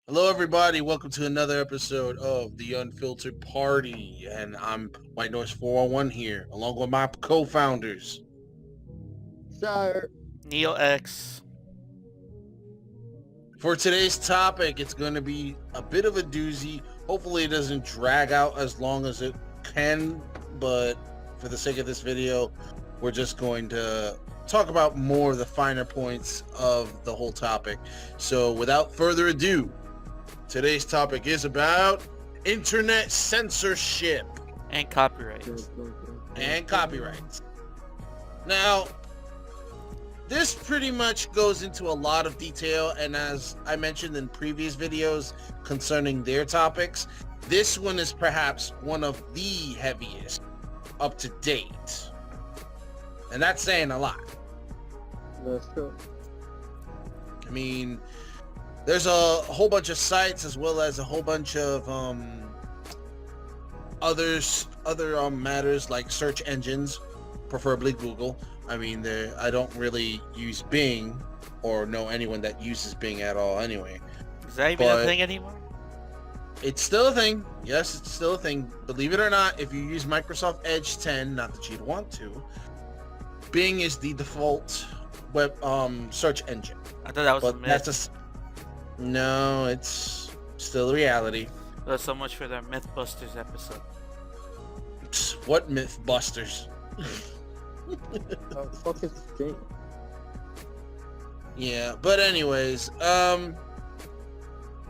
Hello, everybody. Welcome to another episode of the Unfiltered Party, and I'm White Noise 411 here, along with my co-founders. Sir, Neo X. For today's topic, it's going to be a bit of a doozy. Hopefully, it doesn't drag out as long as it can, but for the sake of this video, we're just going to talk about more of the finer points of the whole topic. So, without further ado, today's topic is about internet censorship And copyright. and copyrights. Now, this pretty much goes into a lot of detail, and as I mentioned in previous videos concerning their topics, this one is perhaps one of the heaviest up to date. And that's saying a lot. that's true. I mean, there's a whole bunch of sites as well as a whole bunch of other matters like search engines, preferably Google. I mean, I don't really use Bing or know anyone that uses Bing at all anyway. Is that even But- a thing anymore? It's still a thing. Yes, it's still a thing. Believe it or not, if you use Microsoft Edge 10, not that you'd want to, Bing is the default web search engine. I thought that was a But myth. that's no, it's still a reality. That's so much for their Mythbusters episode. What Mythbusters? How the fuck is this game? Yeah, but anyways,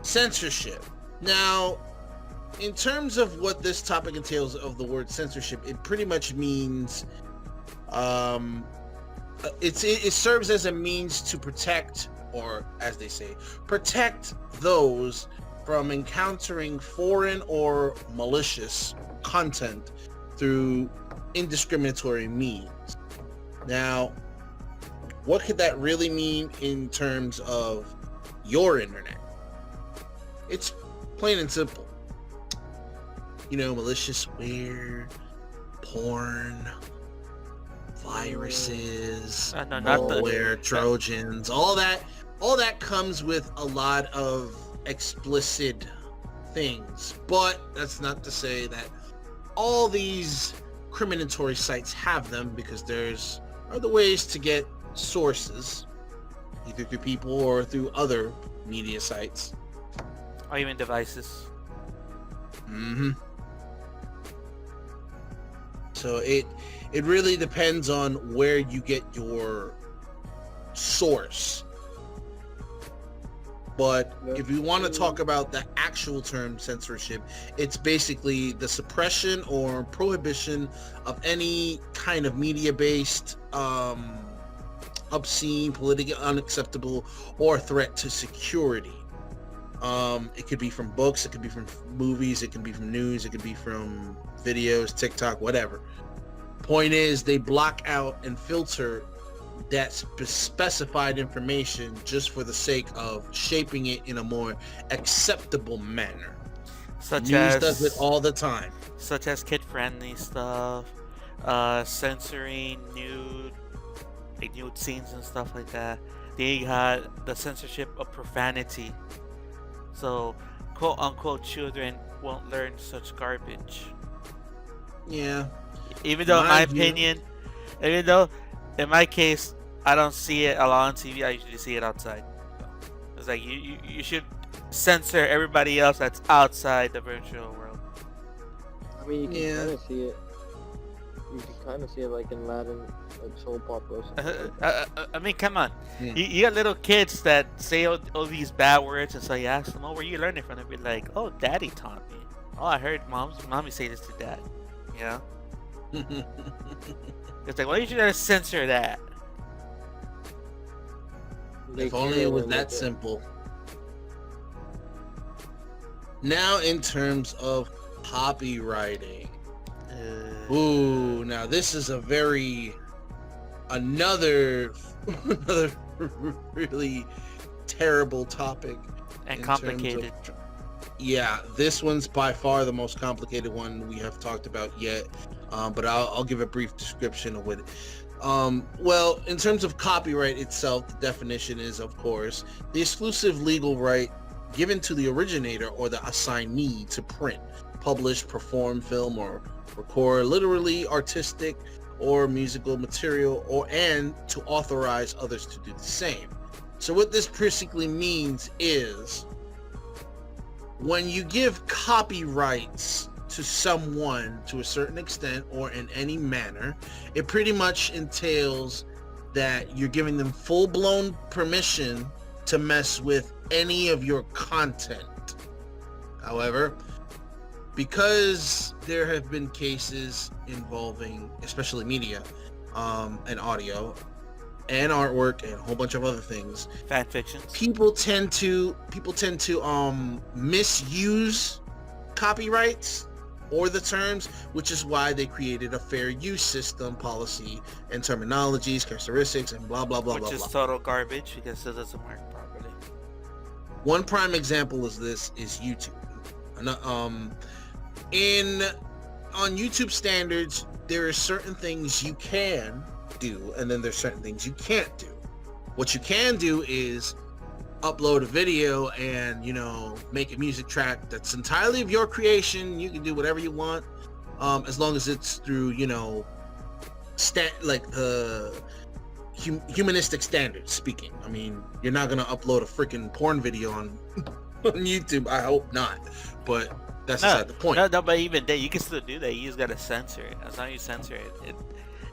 censorship. Now, in terms of what this topic entails of the word censorship, it pretty much means it serves as a means to protect, or as they say, protect those from encountering foreign or malicious content through indiscriminatory means. Now, what could that really mean in terms of your internet? It's plain and simple. You know, malicious-ware, porn, viruses, No, not the. malware, Trojans, all that comes with a lot of explicit things. But that's not to say that all these criminatory sites have them, because there's other ways to get sources, either through people or through other media sites. Or even devices. So it really depends on where you get your source. But if you want to talk about the actual term censorship, it's basically the suppression or prohibition of any kind of media-based, obscene, politically unacceptable, or threat to security. It could be from books, it could be from movies, it could be from news, it could be from videos, TikTok, whatever. Point is, they block out and filter that specified information just for the sake of shaping it in a more acceptable manner. Such News as does it all the time. Such as kid-friendly stuff, censoring nude scenes and stuff like that. They had the censorship of profanity, so quote-unquote children won't learn such garbage. Yeah. Even though, in my Mind you- opinion, even though in my case I don't see it a lot on TV, I usually see it outside. So, it's like you should censor everybody else that's outside the virtual world. I mean, you can Yeah. kind of see it. You can kind of see it like in Latin, like soul pop or something. I mean, come on. Yeah. You got little kids that say all these bad words, and so you ask them, "Oh, where you learning from?" They'll be like, "Oh, Daddy taught me." "Oh, I heard mommy say this to Dad." You know? It's like, why you should censor that? They If only hear it was and that look at- simple. Now, in terms of copywriting. Ooh, now this is a another really terrible topic. And in terms of- complicated. Yeah, this one's by far the most complicated one we have talked about yet. But I'll give a brief description of it. Well, in terms of copyright itself, the definition is, of course, the exclusive legal right given to the originator or the assignee to print, publish, perform, film, or record literally artistic or musical material, and to authorize others to do the same. So what this basically means is when you give copyrights to someone to a certain extent or in any manner, it pretty much entails that you're giving them full-blown permission to mess with any of your content. However, because there have been cases involving especially media and audio and artwork and a whole bunch of other things, Fan fictions. people tend to misuse copyrights or the terms, which is why they created a fair use system, policy, and terminologies, characteristics, and blah blah blah Which blah is blah. total garbage because it doesn't work properly. One prime example is YouTube. On YouTube standards, there are certain things you can do, and then there's certain things you can't do. What you can do is upload a video and, you know, make a music track that's entirely of your creation. You can do whatever you want, as long as it's through, you know, humanistic standards speaking. I mean, you're not gonna upload a freaking porn video on YouTube. I hope not, but that's beside the point. No, but even then, you can still do that. You just gotta censor it. As long as you censor it,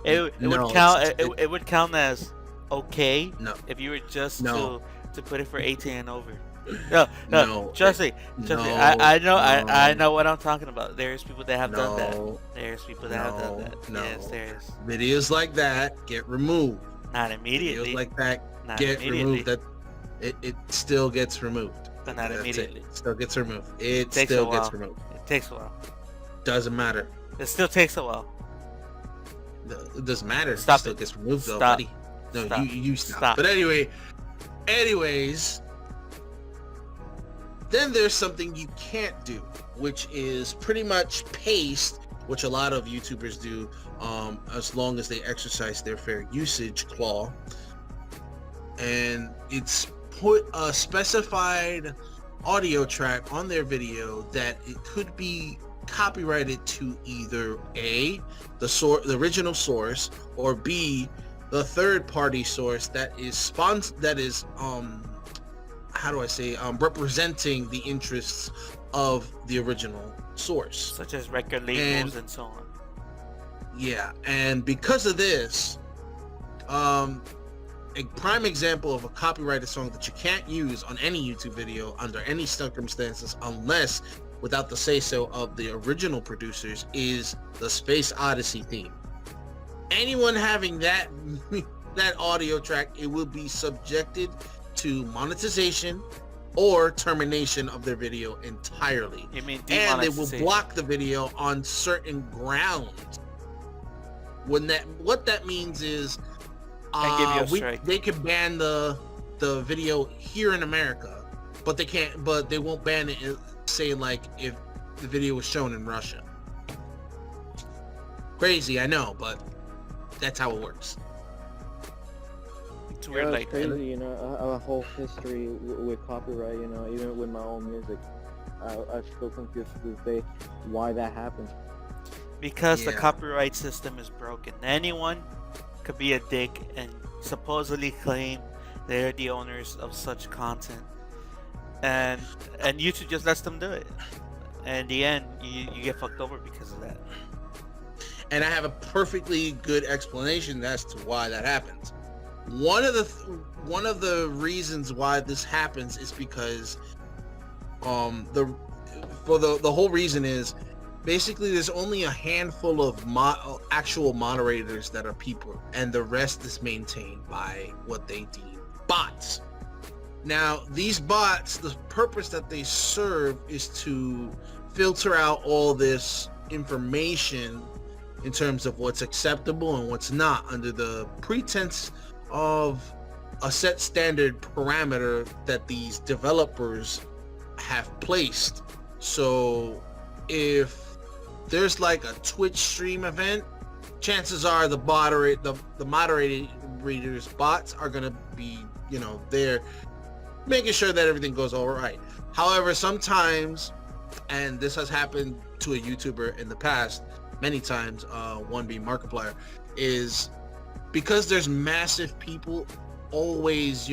it No, would count. it's- It would count as okay No. if you were just No. to put it for 18 and over. No, Trust me. no, I know what I'm talking about. There's people that have done that. No, There's people that have done that. no. Yes, there's. Videos like that get removed. Not immediately. Videos like that Not get immediately. removed. That it still gets removed. But not That's immediately. It still gets removed. It Takes a still while. gets removed. It takes a while. Doesn't matter. It still takes a while. It doesn't matter. Stop It still it. gets removed though, Stop. buddy. No, Stop. you stop. Stop. But anyways, then there's something you can't do, which is pretty much paste, which a lot of YouTubers do, as long as they exercise their fair usage clause. And it's put a specified audio track on their video that it could be copyrighted to either A, the original source, or B, the third party source that is representing the interests of the original source. Such as record labels and so on. Yeah, and because of this, a prime example of a copyrighted song that you can't use on any YouTube video under any circumstances unless without the say-so of the original producers is the Space Odyssey theme. Anyone having that audio track, it will be subjected to monetization or termination of their video entirely. You mean And they will demonetization. block the video on certain grounds. What that means is And give you a strike. they could ban the video here in America, but they won't ban it, say, like, if the video was shown in Russia. Crazy, I know, but that's how it works. It's weird Yeah, like it's that. crazy, you know, I have a whole history with copyright, you know, even with my own music. I'm still confused to this day why that happens. Because the Yeah. copyright system is broken. Anyone could be a dick and supposedly claim they're the owners of such content, and YouTube just lets them do it. And in the end, you get fucked over because of that. And I have a perfectly good explanation as to why that happens. One of the reasons why this happens is because the whole reason is basically there's only a handful of actual moderators that are people, and the rest is maintained by what they deem bots. Now, these bots, the purpose that they serve is to filter out all this information in terms of what's acceptable and what's not, under the pretense of a set standard parameter that these developers have placed. So if there's like a Twitch stream event, chances are the moderators bots are gonna be, you know, there making sure that everything goes all right. However, sometimes, and this has happened to a YouTuber in the past many times, one being Markiplier, is because there's massive people always,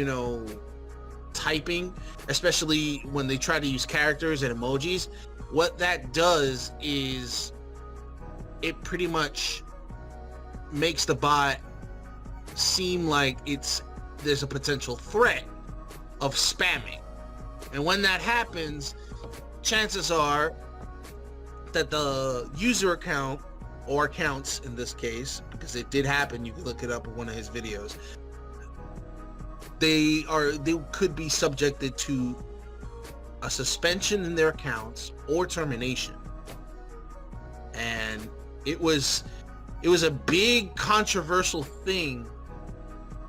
typing, especially when they try to use characters and emojis. What that does is it pretty much makes the bot seem like there's a potential threat of spamming. And when that happens, chances are that the user account, or accounts in this case, because it did happen, you can look it up in one of his videos, they could be subjected to a suspension in their accounts or termination. And it was a big controversial thing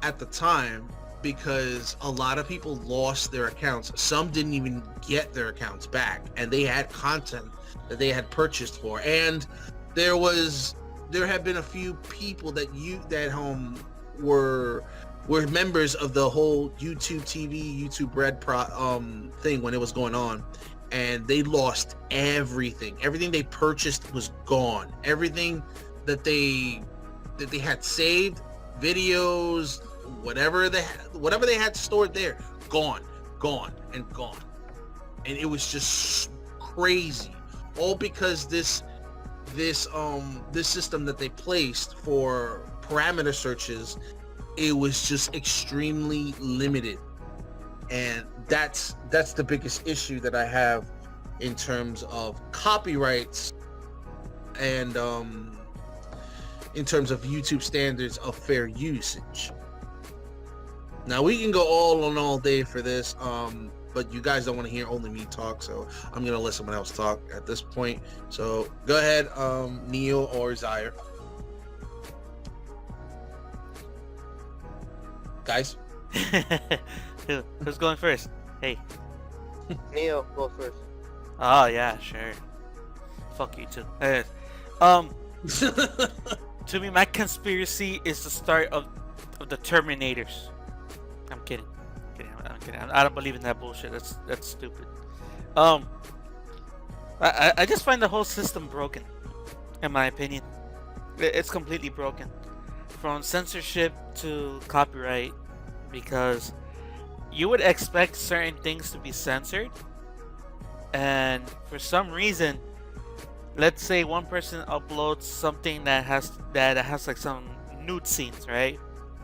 at the time, because a lot of people lost their accounts. Some didn't even get their accounts back, and they had content that they had purchased for. And there have been a few people that were members of the whole YouTube TV, YouTube Red thing when it was going on, and they lost everything. Everything they purchased was gone. Everything that they had saved, videos, whatever they had stored there, gone. And it was just crazy, all because this system that they placed for parameter searches, it was just extremely limited. And that's the biggest issue that I have in terms of copyrights and in terms of YouTube standards of fair usage. Now, we can go all day for this, but you guys don't want to hear only me talk, so I'm gonna let someone else talk at this point. So go ahead, Neil or Zaire. Guys? Who's going first? Hey. Neo, go first. Oh yeah, sure. Fuck you too. To me, my conspiracy is the start of the Terminators. I'm kidding. I'm kidding. I don't believe in that bullshit. That's stupid. I just find the whole system broken, in my opinion. It's completely broken, from censorship to copyright, because you would expect certain things to be censored, and for some reason, let's say one person uploads something that has like some nude scenes, right,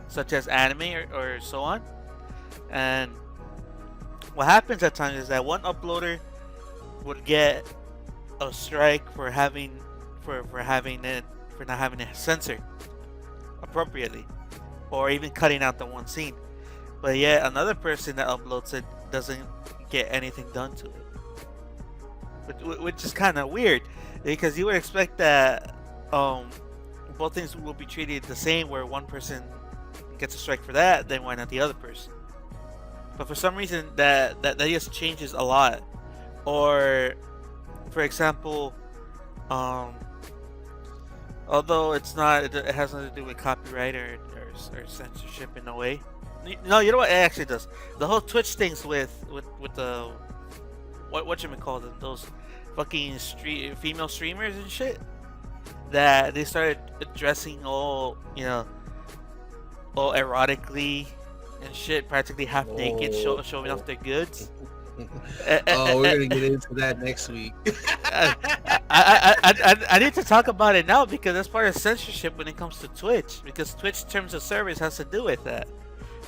such as anime or so on, and what happens at times is that one uploader would get a strike for not having it censored appropriately, or even cutting out the one scene. But yet another person that uploads it doesn't get anything done to it, which is kind of weird, because you would expect that both things will be treated the same, where one person gets a strike for that, then why not the other person? But for some reason that just changes a lot. Or for example, although it has nothing to do with copyright or censorship in a way. No, you know what? It actually does. The whole Twitch things with the what you call them, those fucking female streamers and shit, that they started dressing all erotically and shit, practically half naked, showing off their goods. Oh, we're gonna get into that next week. I need to talk about it now, because that's part of censorship when it comes to Twitch, because Twitch terms of service has to do with that.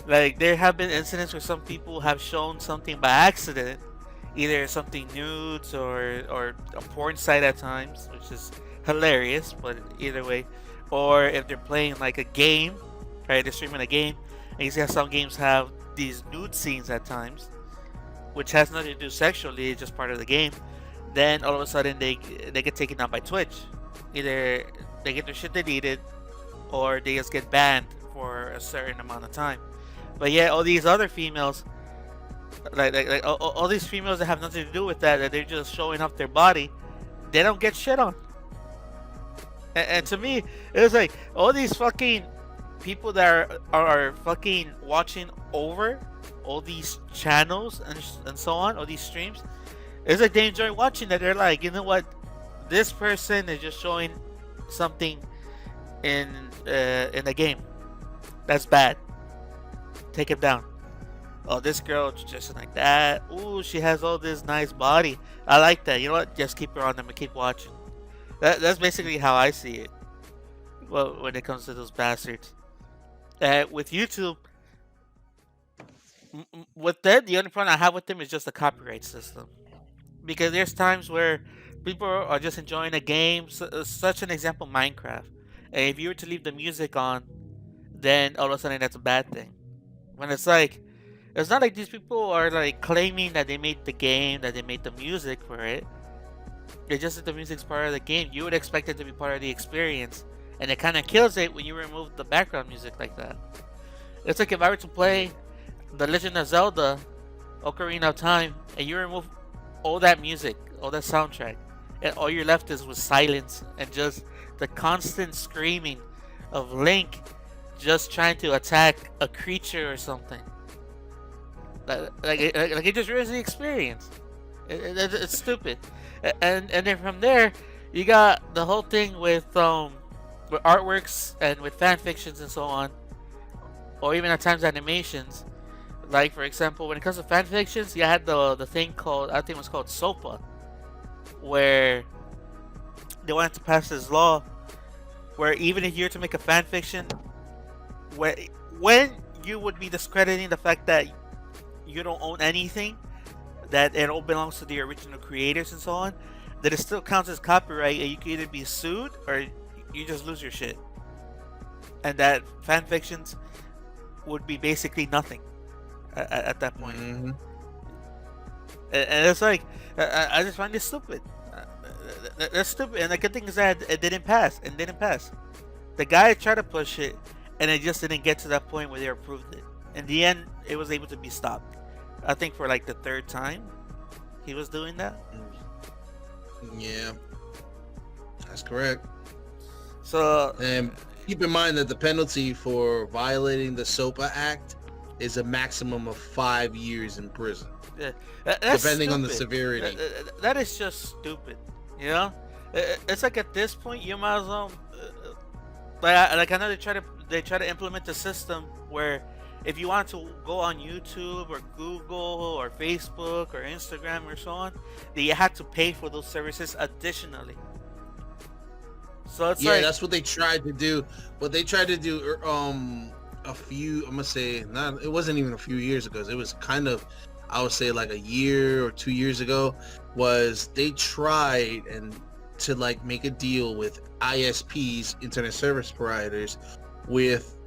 Like, there have been incidents where some people have shown something by accident, either something nudes or a porn site at times, which is hilarious, but either way. Or if they're playing like a game, right, they're streaming a game, and you see how some games have these nude scenes at times, which has nothing to do sexually, it's just part of the game. Then all of a sudden they get taken down by Twitch. Either they get their shit deleted, or they just get banned for a certain amount of time. But yeah, all these other females, like all these females that have nothing to do with that they're just showing off their body, they don't get shit on. And to me, it was like all these fucking people that are fucking watching over all these channels and so on, all these streams, it's like they enjoy watching that. They're like, you know what, this person is just showing something in a game that's bad. Take it down. Oh, this girl just like that. Ooh, she has all this nice body. I like that. You know what? Just keep her on them and keep watching. That's basically how I see it. Well, when it comes to those bastards. With YouTube, with that, the only problem I have with them is just the copyright system. Because there's times where people are just enjoying a game. Such an example, Minecraft. And if you were to leave the music on, then all of a sudden that's a bad thing. When it's like, it's not like these people are like claiming that they made the game, that they made the music for it. It's just that the music's part of the game. You would expect it to be part of the experience. And it kind of kills it when you remove the background music like that. It's like if I were to play The Legend of Zelda, Ocarina of Time, and you remove all that music, all that soundtrack, and all you're left is with silence and just the constant screaming of Link just trying to attack a creature or something. Like it just ruins the experience. It's stupid. And then from there, you got the whole thing with artworks and with fan fictions and so on, or even at times animations. Like for example, when it comes to fan fictions, you had the thing called, I think it was called SOPA, where they wanted to pass this law where even if you were to make a fan fiction, when you would be discrediting the fact that you don't own anything, that it all belongs to the original creators and so on, that it still counts as copyright, and you can either be sued or you just lose your shit. And that fan fictions would be basically nothing at that point. Mm-hmm. And it's like, I just find this stupid. That's stupid. And the good thing is that it didn't pass. The guy tried to push it, and it just didn't get to that point where they approved it. In the end, it was able to be stopped. I think for like the third time he was doing that. Yeah, that's correct. So, and keep in mind that the penalty for violating the SOPA Act is a maximum of 5 years in prison, depending on the severity. That is just stupid. You know, it's like at this point you might as well. Like I know they try to implement a system where if you want to go on YouTube or Google or Facebook or Instagram or so on, that you had to pay for those services additionally. So it's like, that's what they tried to do. What they tried to do, a few, I'm gonna say, not, it wasn't even a few years ago. It was kind of, I would say like a year or 2 years ago, was they tried to like make a deal with ISPs, internet service providers, with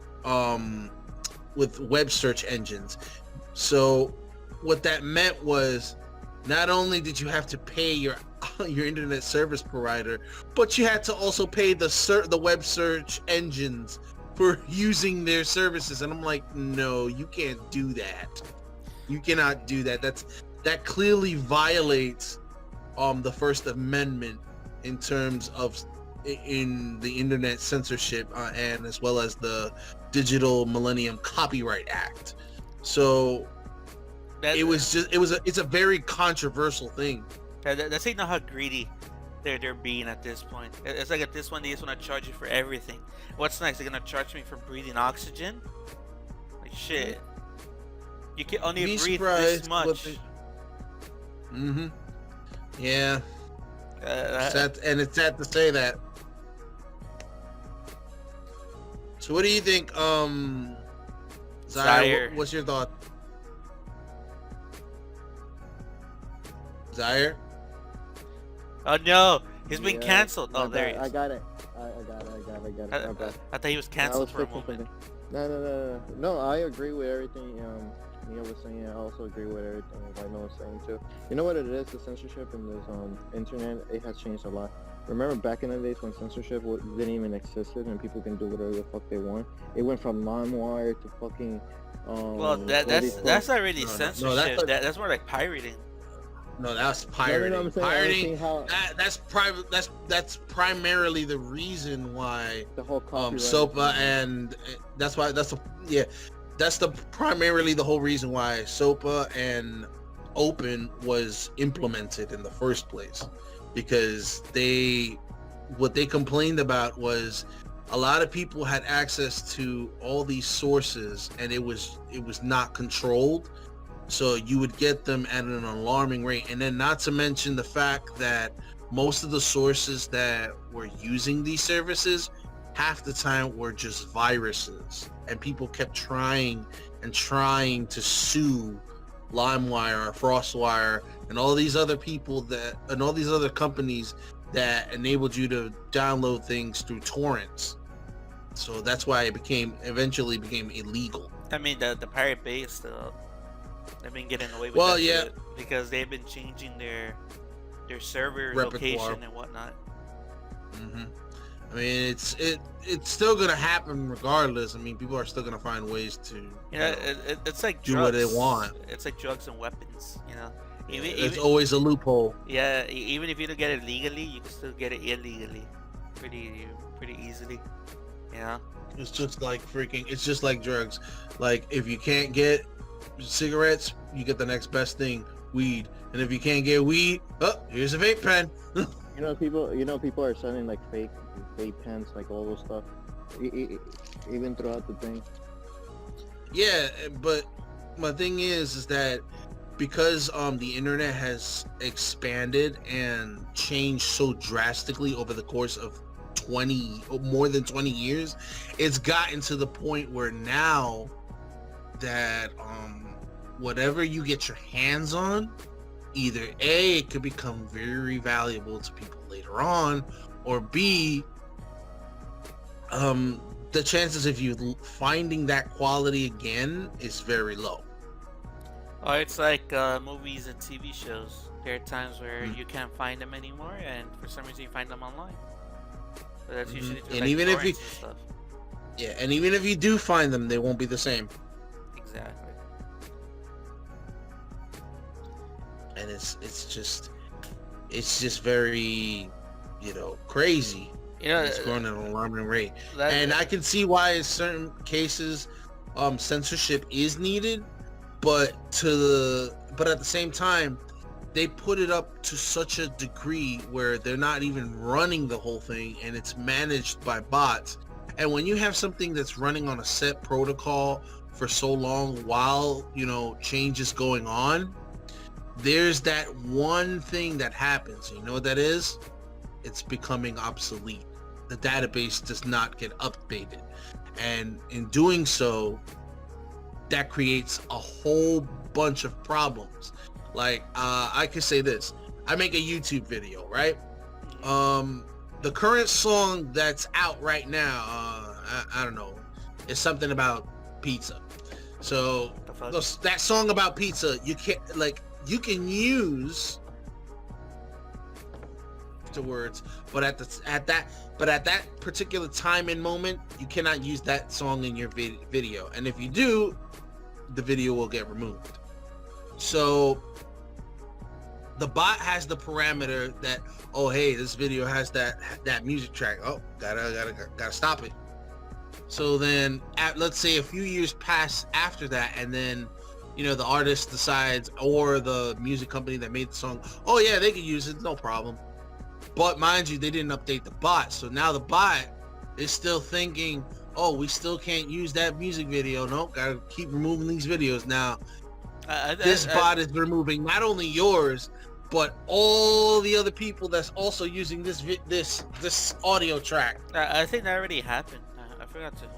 web search engines. So what that meant was, not only did you have to pay your internet service provider, but you had to also pay the web search engines for using their services. And I'm like, no, you can't do that. You cannot do that. That clearly violates the First Amendment in terms of in the internet censorship and as well as the Digital Millennium Copyright Act. So it's a very controversial thing. That's not how greedy they're being at this point. It's like at this one they just want to charge you for everything. What's next? They're gonna charge me for breathing oxygen? Like shit. You can only breathe this much. Mm-hmm. Yeah. It's sad to say that. So what do you think, Zaire? What's your thought? Zaire? Oh no, he's been canceled. Oh, there he is. I got it. I thought he was canceled for a moment. No, I agree with everything Neil was saying. I also agree with everything Rhino was saying too. You know what it is? The censorship in this internet, it has changed a lot. Remember back in the days when censorship didn't even exist and people can do whatever the fuck they want? It went from LimeWire to fucking. Well, that's not really censorship. That's more like pirating. No, that's pirating. No, pirating. That's private. That's primarily the reason why the whole copyright SOPA and that's why that's primarily the whole reason why SOPA and Open was implemented in the first place, because what they complained about was a lot of people had access to all these sources and it was not controlled, so you would get them at an alarming rate. And then not to mention the fact that most of the sources that were using these services half the time were just viruses, and people kept trying to sue LimeWire, FrostWire, and all these other companies that enabled you to download things through torrents. So that's why it eventually became illegal. I mean, the Pirate Bay is still, they've been getting away with Well, that yeah. shit because they've been changing their server Repertoire. location and whatnot. hmm I mean, it's still gonna happen regardless. I mean, people are still gonna find ways to It's like do drugs. what they want. It's like drugs and weapons, you know. There's always a loophole. Yeah, even if you don't get it legally, you can still get it illegally, pretty easily. You know. It's just like drugs. Like, if you can't get cigarettes, you get the next best thing, weed. And if you can't get weed, here's a vape pen. People are selling like fake pens, like all those stuff, even throughout the thing. Yeah, but my thing is that because the internet has expanded and changed so drastically over the course of more than 20 years, it's gotten to the point where now that whatever you get your hands on, either A, it could become very valuable to people later on, or B, the chances of you finding that quality again is very low. Oh, it's like movies and TV shows. There are times where you can't find them anymore, and for some reason you find them online. But that's usually through, And like, even if torrents and stuff. Yeah, and even if you do find them, they won't be the same. Exactly. And it's just very, crazy. It's growing at an alarming rate. And I can see why in certain cases censorship is needed, but at the same time, they put it up to such a degree where they're not even running the whole thing, and it's managed by bots. And when you have something that's running on a set protocol for so long while change is going on, there's that one thing that happens. You know what that is? It's becoming obsolete. The database does not get updated, and in doing so, that creates a whole bunch of problems. Like, I could say this: I make a YouTube video, right? The current song that's out right now, I don't know, it's something about pizza. So that song about pizza, you can use the words, but at that particular time and moment, you cannot use that song in your video. And if you do, the video will get removed. So the bot has the parameter that, oh hey, this video has that music track. Oh, gotta stop it. So then, let's say a few years pass after that, and then the artist decides, or the music company that made the song, oh yeah, they can use it, no problem. But mind you, they didn't update the bot, so now the bot is still thinking, oh, we still can't use that music video. Nope, gotta keep removing these videos. Now this bot is removing not only yours, but all the other people that's also using this audio track. I think that already happened. I forgot to.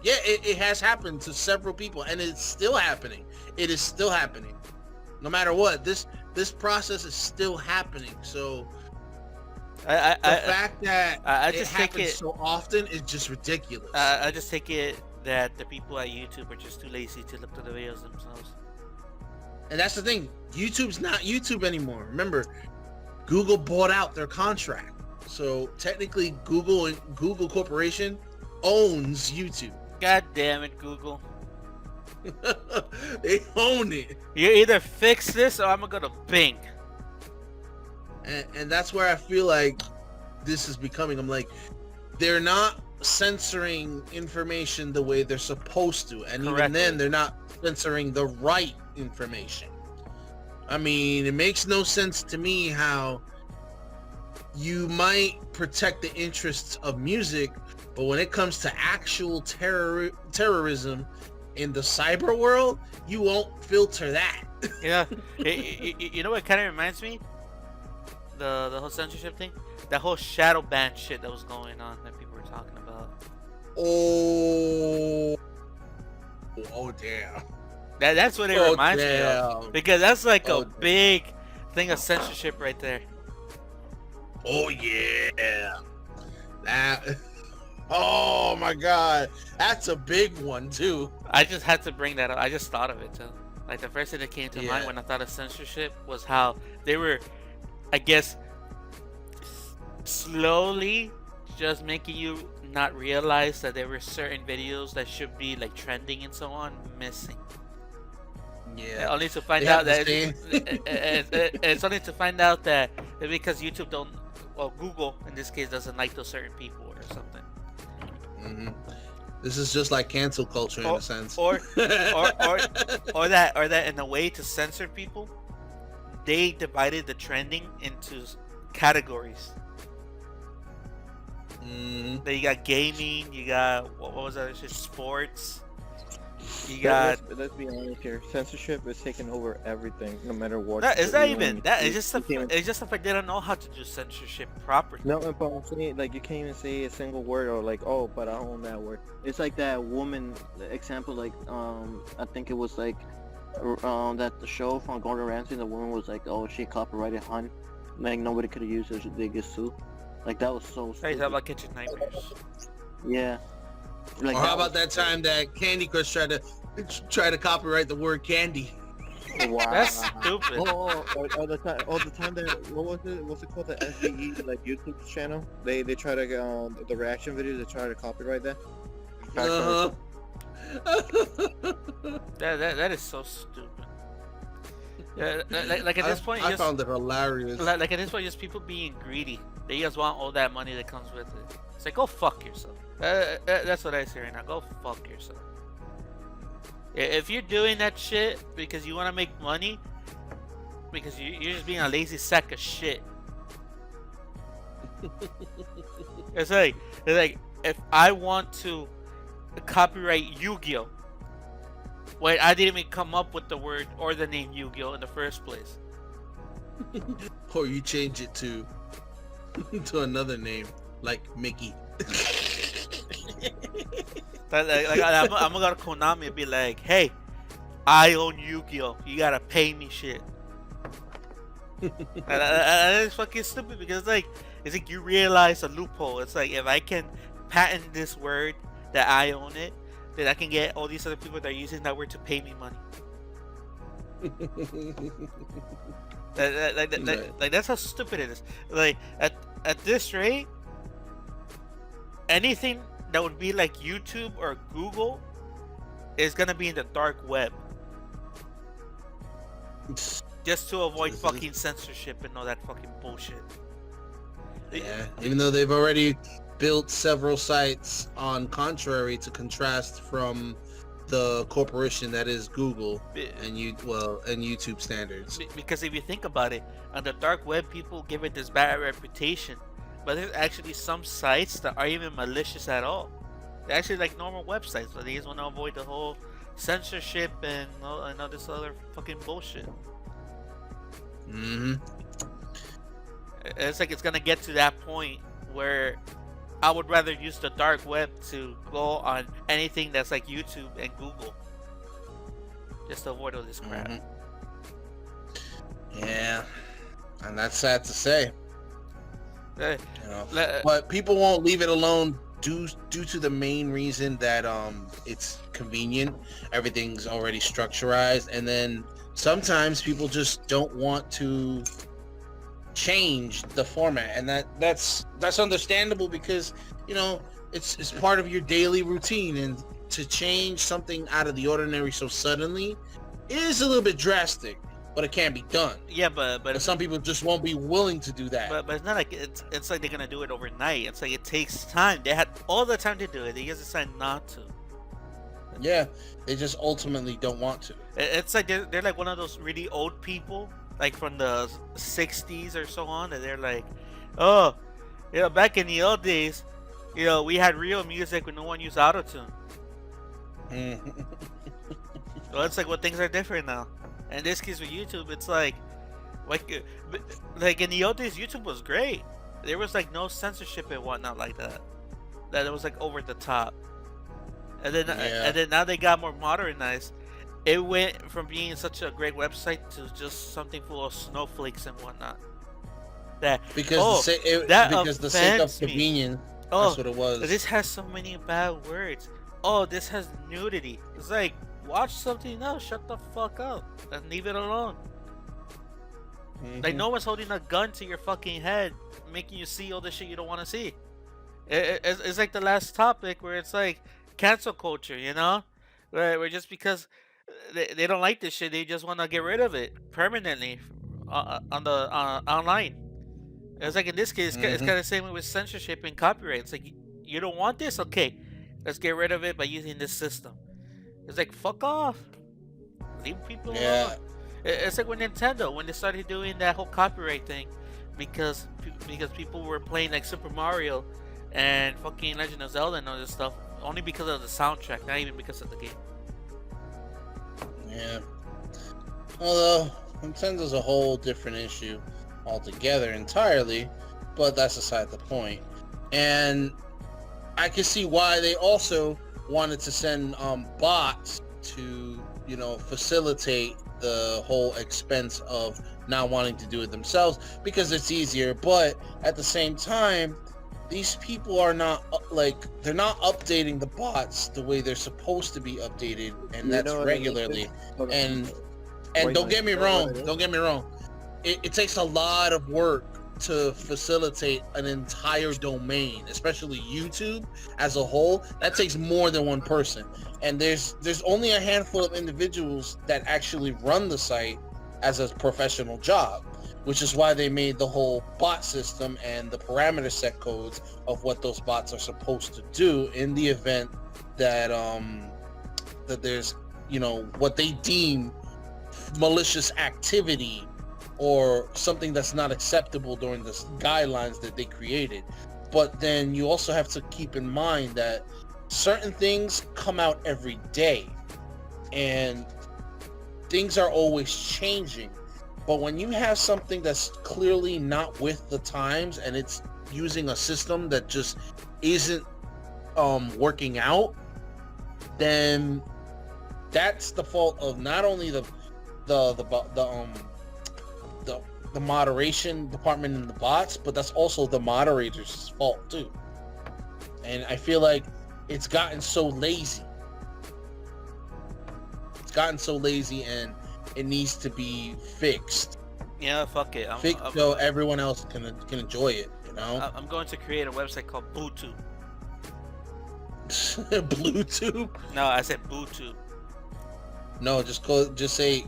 Yeah, it has happened to several people, and it's still happening. It is still happening. No matter what, this process is still happening. So the fact that it happens so often is just ridiculous. I just take it that the people at YouTube are just too lazy to look at the videos themselves. And that's the thing. YouTube's not YouTube anymore. Remember, Google bought out their contract. So technically, Google Corporation owns YouTube. God damn it, Google. They own it. You either fix this or I'm gonna go to Bing. And that's where I feel like this is becoming. I'm like, they're not censoring information the way they're supposed to, and even Correctly. then they're not censoring the right information. I mean, it makes no sense to me how you might protect the interests of music, but when it comes to actual terrorism in the cyber world, you won't filter that. Yeah, you know what kind of reminds me? The whole censorship thing, that whole shadow ban shit that was going on that people were talking about. Oh damn. That's what it Oh, reminds me damn. of, because that's like Oh, a damn. big thing of censorship right there. Oh yeah. That. Oh my god, that's a big one too. I just had to bring that up. I just thought of it too. Like the first thing that came to Yeah. mind when I thought of censorship was how they were, I guess, slowly just making you not realize that there were certain videos that should be like trending and so on missing. Yeah. Only to find They out have that the it's only to find out that because YouTube don't, well, Google in this case doesn't like those certain people or something. hmm This is just like cancel culture in a sense. Or that in a way to censor people, they divided the trending into categories. Then you got gaming, you got what was that shit? Sports. You got. Let's be honest here. Censorship is taking over everything, no matter what. That, it's not even that. You It's just it's just the fact they don't know how to do censorship properly. No, but I'm saying, like, you can't even say a single word, or like, oh, but I own that word. It's like that woman example, like, I think it was like, that the show from Gordon Ramsay, the woman was like, oh, she copyrighted Hun, like nobody could have used it, so they get sued. Like, that was so Hey, stupid. talk about Kitchen Nightmares. Yeah. Like, Or how about that time that Candy Crush tried to copyright the word candy? Wow. That's stupid. Or the time that, what was it? What's it called? The SVE, like, YouTube channel. They try to the reaction videos. They try to copyright that. That is so stupid. Yeah, like at this point, I found it hilarious. like at this point, just people being greedy. They just want all that money that comes with it. It's like, go fuck yourself. That's what I say right now. Go fuck yourself. If you're doing that shit because you want to make money, because you're just being a lazy sack of shit. It's like if I want to copyright Yu-Gi-Oh, wait, I didn't even come up with the word or the name Yu-Gi-Oh in the first place. Or you change it to another name, like Mickey. I'm gonna go to Konami and be like, hey, I own Yu-Gi-Oh, you gotta pay me shit. And it's fucking stupid because it's like you realize a loophole. It's like, if I can patent this word that I own it, then I can get all these other people that are using that word to pay me money. Like that's how stupid it is. Like at this rate, anything that would be like YouTube or Google is gonna be in the dark web, just to avoid fucking censorship and all that fucking bullshit. Yeah, even though they've already built several sites on contrary to contrast from the corporation that is Google and YouTube standards. Because if you think about it, on the dark web, people give it this bad reputation, but there's actually some sites that aren't even malicious at all. They're actually like normal websites, but they just want to avoid the whole censorship and all this other fucking bullshit. It's like it's gonna get to that point where I would rather use the dark web to go on anything that's like YouTube and Google, just to avoid all this crap. Yeah, and that's sad to say. Uh, You know, but people won't leave it alone due to the main reason that it's convenient. Everything's already structurized, and then sometimes people just don't want to change the format, and that's understandable because, you know, it's part of your daily routine, and to change something out of the ordinary so suddenly is a little bit drastic. but it can be done. Yeah, but But some people just won't be willing to do that. but it's not like it's like they're gonna do it overnight. It's like it takes time. They had all the time to do it. They just decide not to. Yeah, they just ultimately don't want to. It's like they're like one of those really old people, like from the 60s or so on, and they're like, oh, back in the old days, we had real music when no one used autotune. Well, it's like, well, things are different now. And in this case with YouTube, it's like in the old days, YouTube was great. There was like no censorship and whatnot like that. That it was like over the top. And then now they got more modernized. It went from being such a great website to just something full of snowflakes and whatnot. Because the sake of convenience, that's what it was. This has so many bad words. Oh, this has nudity. It's like, watch something else. Shut the fuck up and leave it alone. Like, no one's holding a gun to your fucking head, making you see all the shit you don't want to see. It's like the last topic where it's like cancel culture, where just because they don't like this shit, they just want to get rid of it permanently on the online. It's like in this case, it's kind of the same way with censorship and copyright. It's like, you don't want this? Okay, let's get rid of it by using this system. It's like, fuck off. Leave people alone. It's like with Nintendo, when they started doing that whole copyright thing, because people were playing like Super Mario and fucking Legend of Zelda and all this stuff, only because of the soundtrack, not even because of the game. Yeah. Although Nintendo's a whole different issue altogether entirely, but that's aside the point. And I can see why they also wanted to send bots to, facilitate the whole expense of not wanting to do it themselves, because it's easier. But at the same time, these people are not they're not updating the bots the way they're supposed to be updated, and that's regularly. And don't get me wrong, it takes a lot of work to facilitate an entire domain, especially YouTube as a whole. That takes more than one person, and there's only a handful of individuals that actually run the site as a professional job, which is why they made the whole bot system and the parameter set codes of what those bots are supposed to do in the event that that there's what they deem malicious activity or something that's not acceptable during the guidelines that they created. But then you also have to keep in mind that certain things come out every day and things are always changing. But when you have something that's clearly not with the times and it's using a system that just isn't working out, then that's the fault of not only the moderation department and the bots, but that's also the moderator's fault too. And I feel like it's gotten so lazy. And it needs to be fixed. Yeah, fuck it. So everyone else can enjoy it, I'm going to create a website called BooTube. Bluetooth? No, I said BooTube. No, just say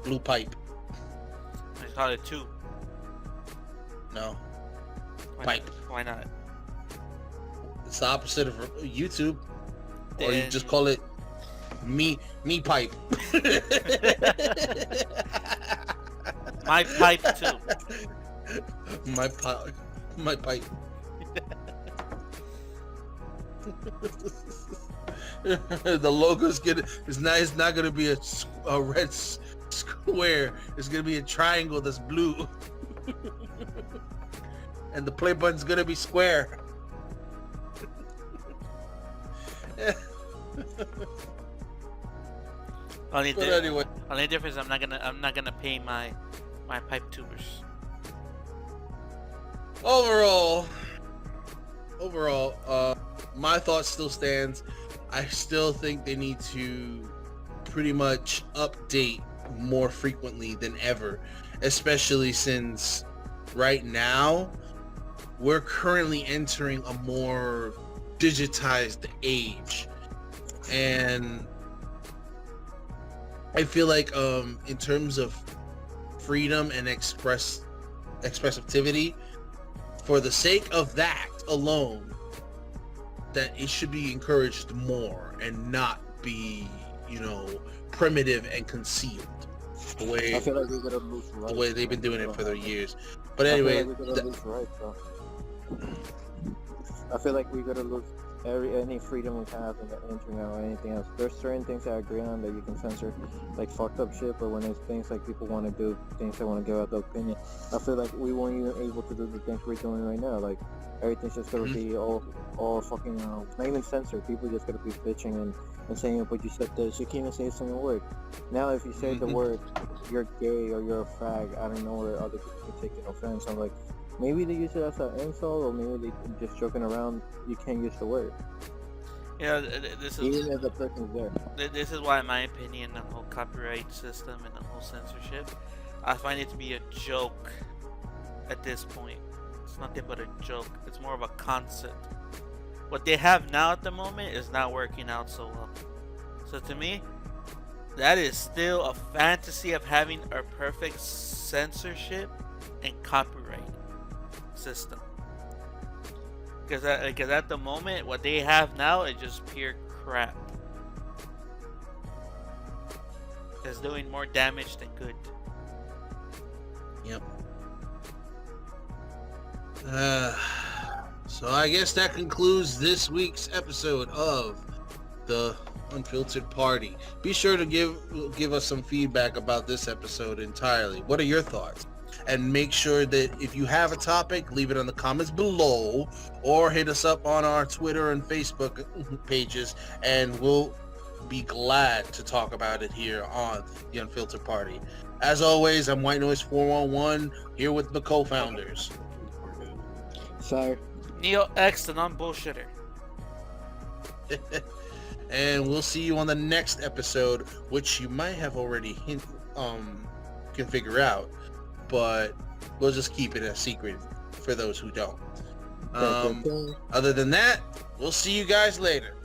Blue Pipe. I call it Tube. No. Pipe. Why not? It's the opposite of YouTube. Or you just call it me pipe. My pipe too. My pipe. The logo's it's not gonna be a red square. It's gonna be a triangle that's blue. And the play button's gonna be square. Only anyway, only difference, I'm not gonna pay my pipe tubers. Overall, my thought still stands. I still think they need to pretty much update more frequently than ever, especially since right now we're currently entering a more digitized age, and I feel like in terms of freedom and expressivity, for the sake of that alone, that it should be encouraged more and not be, primitive and concealed the way I feel like we're gonna lose rights. the way they've been doing it for their years. But anyway, I feel like we're gonna lose rights, though. I feel like we're gonna lose any freedom we have in the internet or anything else. There's certain things I agree on that you can censor, like fucked up shit, but when there's things like people want to do, things they want to give out their opinion, I feel like we weren't even able to do the things we're doing right now. Like, everything's just gonna be all fucking, not even censored. People just gonna be bitching and saying, but you said this, you can't even say a single word. Now, if you say the word, you're gay or you're a fag, I don't know where other people can take offense. I'm like, maybe they use it as an insult, or maybe they just joking around. You can't use the word. Yeah, this is Even if the person's there. This is why, in my opinion, the whole copyright system and the whole censorship, I find it to be a joke at this point. It's nothing but a joke. It's more of a concept. What they have now at the moment is not working out so well. So to me, that is still a fantasy of having a perfect censorship and copyright system. Because at the moment, what they have now is just pure crap. It's doing more damage than good. Yep. So I guess that concludes this week's episode of the Unfiltered Party. Be sure to give us some feedback about this episode entirely. What are your thoughts? And make sure that if you have a topic, leave it in the comments below, or hit us up on our Twitter and Facebook pages, and we'll be glad to talk about it here on the Unfiltered Party. As always, I'm White Noise 411 here with the co-founders. Sorry. Neo X, the non-bullshitter. And we'll see you on the next episode, which you might have already can figure out, but we'll just keep it a secret for those who don't. Other than that, we'll see you guys later.